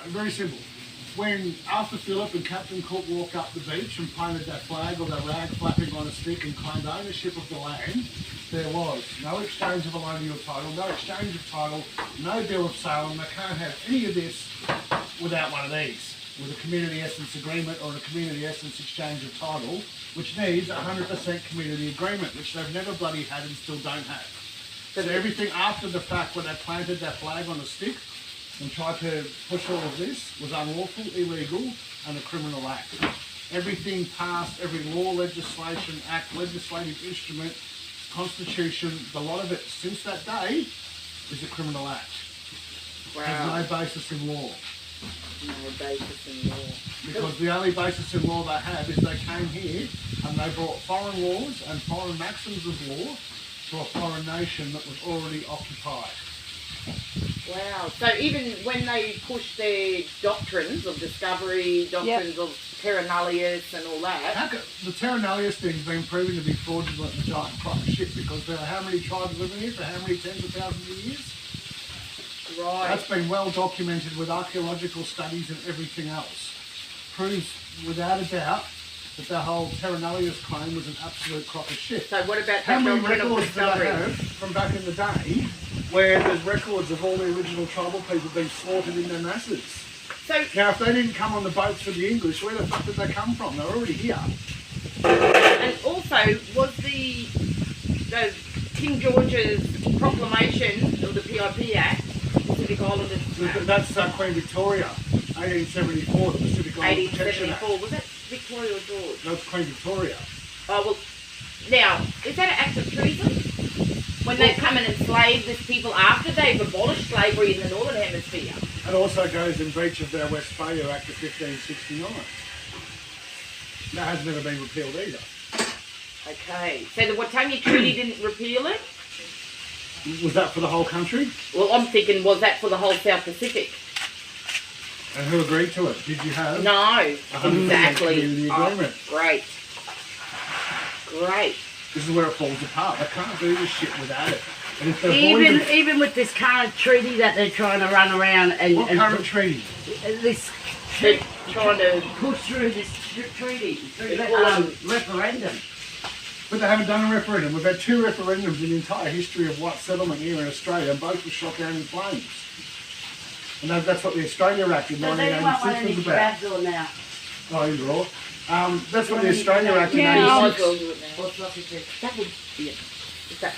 very simple. When Arthur Phillip and Captain Cook walked up the beach and planted that flag or that rag flapping on a stick and claimed ownership of the land, there was no exchange of allodial title, no exchange of title, no bill of sale, and they can't have any of this without one of these, with a community essence agreement or a community essence exchange of title, which needs 100% community agreement, which they've never bloody had and still don't have. So everything after the fact, when they planted that flag on a stick and tried to push all of this, was unlawful, illegal, and a criminal act. Everything passed, every law, legislation, act, legislative instrument, constitution, a lot of it since that day is a criminal act. Wow. Has no basis in law. No basis in law. Because the only basis in law they have is they came here and they brought foreign laws and foreign maxims of law to a foreign nation that was already occupied. Wow. So even when they push their doctrines of discovery, doctrines of terra nullius and all that. The terra nullius thing's been proven to be fraudulent and a giant crock of shit, because there are how many tribes living here for how many tens of thousands of years? Right. That's been well documented with archaeological studies and everything else. Proves without a doubt that the whole terra nullius claim was an absolute crock of shit. So what about How that many doctrine of records do they discovery? have from back in the day where there's records of all the original tribal people being slaughtered in their masses? So Now, if they didn't come on the boats for the English, where the fuck did they come from? They're already here. and also was the King George's proclamation of the PIP Act, Pacific Islanders Act, That's Queen Victoria, 1874, the Pacific Island Protection Act. 1874. Was that Victoria or George? No, it's Queen Victoria. Oh well. Now, is that an act of treason? When they come and enslave these people after they've abolished slavery in the Northern Hemisphere? It also goes in breach of their Westphalia Act of 1569. That has never been repealed either. Okay. So the Waitangi Treaty didn't repeal it? Was that for the whole country? Well, I'm thinking, was that for the whole South Pacific? And who agreed to it? Did you have? No, 100% exactly. community agreement. Great. Great. This is where it falls apart. They can't do this shit without it. And if they're Even with this current treaty that they're trying to run around and what current treaty? this They're trying to push through this treaty through the referendum. But they haven't done a referendum. We've had 2 referendums in the entire history of white settlement here in Australia, and both were shot down in flames. And that's what the Australia Act in So they don't want 1986 any was about. crabs or now. Oh, you're right. That's what the Australia Act in Yeah. 86. That would be it. Is that